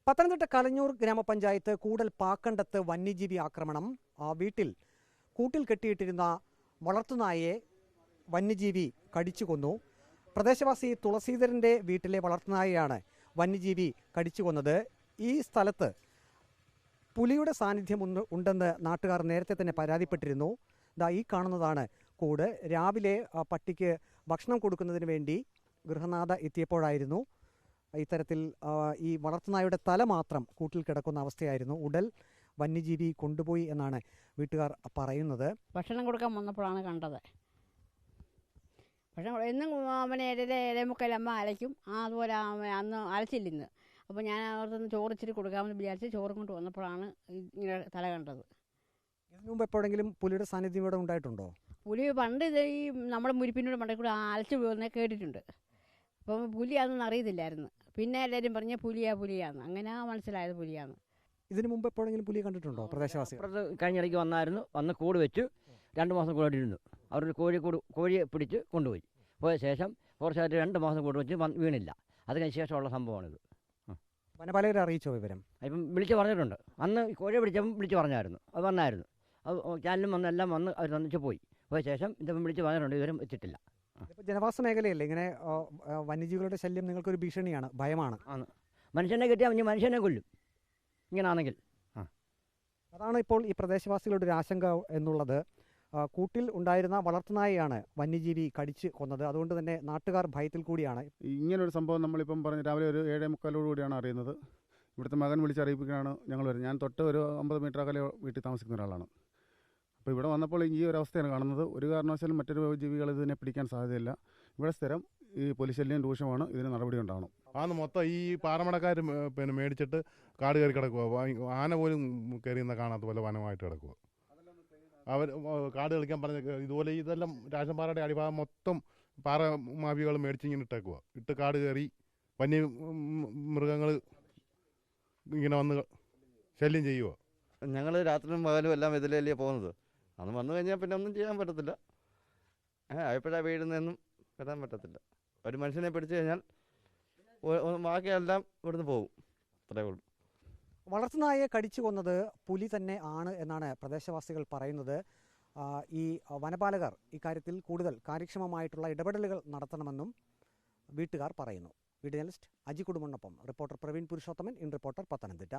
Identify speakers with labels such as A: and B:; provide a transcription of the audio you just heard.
A: പത്തനംതിട്ട കലഞ്ഞൂർ ഗ്രാമപഞ്ചായത്ത് കൂടൽ പാക്കണ്ടത്ത് വന്യജീവി ആക്രമണം. കൂട്ടിൽ കെട്ടിയിട്ടിരുന്ന വളർത്തുനായയെ വന്യജീവി കടിച്ചു കൊന്നു. പ്രദേശവാസി തുളസീധരൻ്റെ വീട്ടിലെ വളർത്തുനായയാണ് വന്യജീവി കടിച്ചു കൊന്നത്. ഈ സ്ഥലത്ത് പുലിയുടെ സാന്നിധ്യം ഉണ്ടെന്ന് നാട്ടുകാർ നേരത്തെ തന്നെ പരാതിപ്പെട്ടിരുന്നു. ഈ കാണുന്നതാണ് കൂട്. രാവിലെ പട്ടിക്ക് ഭക്ഷണം കൊടുക്കുന്നതിന് വേണ്ടി ഗൃഹനാഥ എത്തിയപ്പോഴായിരുന്നു ഇത്തരത്തിൽ ഈ വളർത്തുനായയുടെ തല മാത്രം കൂട്ടിൽ കിടക്കുന്ന അവസ്ഥയായിരുന്നു. ഉടൽ വന്യജീവി കൊണ്ടുപോയി എന്നാണ് വീട്ടുകാർ പറയുന്നത്.
B: ഭക്ഷണം കൊടുക്കാൻ വന്നപ്പോഴാണ് കണ്ടത്. പക്ഷേ എന്നും അവനെ ഇലമുക്കലമ്മ അലയ്ക്കും. അതുപോലെ അന്ന് അലച്ചില്ലിന്ന്. അപ്പോൾ ഞാൻ അവിടുന്ന് ചോറിച്ചിട്ട് കൊടുക്കാമെന്ന് വിചാരിച്ച് ചോറും കൊണ്ട് വന്നപ്പോഴാണ് ഇങ്ങനെ തല കണ്ടത്.
A: ഇതിനു മുമ്പ് എപ്പോഴെങ്കിലും പുലിയുടെ സാന്നിധ്യം ഇവിടെ ഉണ്ടായിട്ടുണ്ടോ?
B: പുലി പണ്ട് ഇത് ഈ നമ്മുടെ മുരിപ്പിനോട് മണ്ടയിൽ കൂടെ അലച്ചു പോകുന്നത് കേട്ടിട്ടുണ്ട്. അപ്പം പുലിയാണെന്ന് അറിയത്തില്ലായിരുന്നു. പിന്നെ എല്ലാവരും പറഞ്ഞ പുലിയാന്ന്. അങ്ങനെ മനസ്സിലായത് പുലിയാന്ന്.
A: ഇതിനു മുമ്പ് എപ്പോഴെങ്കിലും പുലിയെ കണ്ടിട്ടുണ്ടോ പ്രദേശവാസികൾ?
C: കഴിഞ്ഞിടയ്ക്ക് വന്ന് കൂട് വെച്ച് 2 മാസം കൂടെ ഇരുന്നു. അവർ കോഴിയെ പിടിച്ച് കൊണ്ടുപോയി. പോയ ശേഷം കുറച്ചായിട്ട് 2 മാസം കൂടെ വെച്ച് വീണില്ല. അതിന് ശേഷമുള്ള സംഭവമാണിത്.
A: വനപാലകരെ അറിയിച്ചോ വിവരം?
C: ഇപ്പം വിളിച്ച് പറഞ്ഞിട്ടുണ്ട്. അന്ന് കോഴിയെ പിടിച്ചപ്പം വിളിച്ച് പറഞ്ഞായിരുന്നു. അത് വന്നായിരുന്നു. അത് ചാനലും വന്ന് എല്ലാം വന്ന് അവർ തന്നിച്ച് പോയി. പോയ ശേഷം ഇതിപ്പം വിളിച്ച് പറഞ്ഞിട്ടുണ്ട്. വിവരം എത്തിയിട്ടില്ല.
A: ഇപ്പോൾ ജനവാസ മേഖലയല്ലേ, ഇങ്ങനെ വന്യജീവികളുടെ ശല്യം നിങ്ങൾക്കൊരു ഭീഷണിയാണ്, ഭയമാണ്.
C: ആണ്. മനുഷ്യനെ കിട്ടിയാൽ ഇനി മനുഷ്യനെ കൊല്ലും ഇങ്ങനാണെങ്കിൽ.
A: അതാണ് ഇപ്പോൾ ഈ പ്രദേശവാസികളുടെ ഒരു ആശങ്ക എന്നുള്ളത്. കൂട്ടിൽ ഉണ്ടായിരുന്ന വളർത്തുനായയാണ് വന്യജീവി കടിച്ച് കൊന്നത്. അതുകൊണ്ട് തന്നെ നാട്ടുകാർ ഭയത്തിൽ കൂടിയാണ്.
D: ഇങ്ങനൊരു സംഭവം നമ്മളിപ്പം പറഞ്ഞ് രാവിലെ ഒരു 7:45 കൂടിയാണ് അറിയുന്നത്. ഇവിടുത്തെ മകൻ വിളിച്ചറിയിപ്പിക്കാനാണ് ഞങ്ങൾ വരുന്നത്. ഞാൻ തൊട്ട് ഒരു 50 മീറ്റർ അകലെ വീട്ടിൽ താമസിക്കുന്ന ഒരാളാണ്. അപ്പോൾ ഇവിടെ വന്നപ്പോൾ ഈ ഒരു അവസ്ഥയാണ് കാണുന്നത്. ഒരു കാരണവശാലും മറ്റൊരു ജീവികൾ ഇതിനെ പിടിക്കാൻ സാധ്യതയില്ല. ഇവിടെ സ്ഥിരം ഈ പുലിശല്യം രൂക്ഷമാണ്. ഇതിന് നടപടി ഉണ്ടാവണം.
E: മൊത്തം ഈ പാറമടക്കാർ മേടിച്ചിട്ട് കാട് കയറി കിടക്കുക. ആന പോലും കയറിയെന്ന കാണാത്ത പോലെ വനമായിട്ട് കിടക്കുക. അവർ കാട് കളിക്കാൻ പറഞ്ഞ ഇതുപോലെ ഇതെല്ലാം രാജൻപാറയുടെ അടിഭാഗം മൊത്തം പാറ മാഫിയകൾ മേടിച്ചിങ്ങനെ ഇട്ടേക്കുക. ഇട്ട് കാട് കയറി വന്യമൃഗങ്ങൾ ഇങ്ങനെ വന്ന് ശല്യം ചെയ്യുക.
F: ഞങ്ങൾ രാത്രിയും പകലും എല്ലാം ഇതിലല്ലേ പോകുന്നത്. അന്ന് വന്നു കഴിഞ്ഞാൽ പിന്നെ ഒന്നും ചെയ്യാൻ പറ്റത്തില്ല. എപ്പോഴാണ് വീഴുന്നതെന്നും വരാൻ പറ്റത്തില്ല. ഒരു മനുഷ്യനെ പിടിച്ചു കഴിഞ്ഞാൽ ബാക്കിയെല്ലാം ഇവിടുന്ന് പോകും. അത്രേ ഉള്ളൂ.
A: വളർത്തുനായയെ കടിച്ചു കൊന്നത് പുലി തന്നെ ആണ് എന്നാണ് പ്രദേശവാസികൾ പറയുന്നത്. ഈ വനപാലകർ ഇക്കാര്യത്തിൽ കൂടുതൽ കാര്യക്ഷമമായിട്ടുള്ള ഇടപെടലുകൾ നടത്തണമെന്നും വീട്ടുകാർ പറയുന്നു. വീഡിയോ ജേർണലിസ്റ്റ് അജി കുടുംബനൊപ്പം reporter Praveen Purushothaman, in reporter, Pathanamthitta.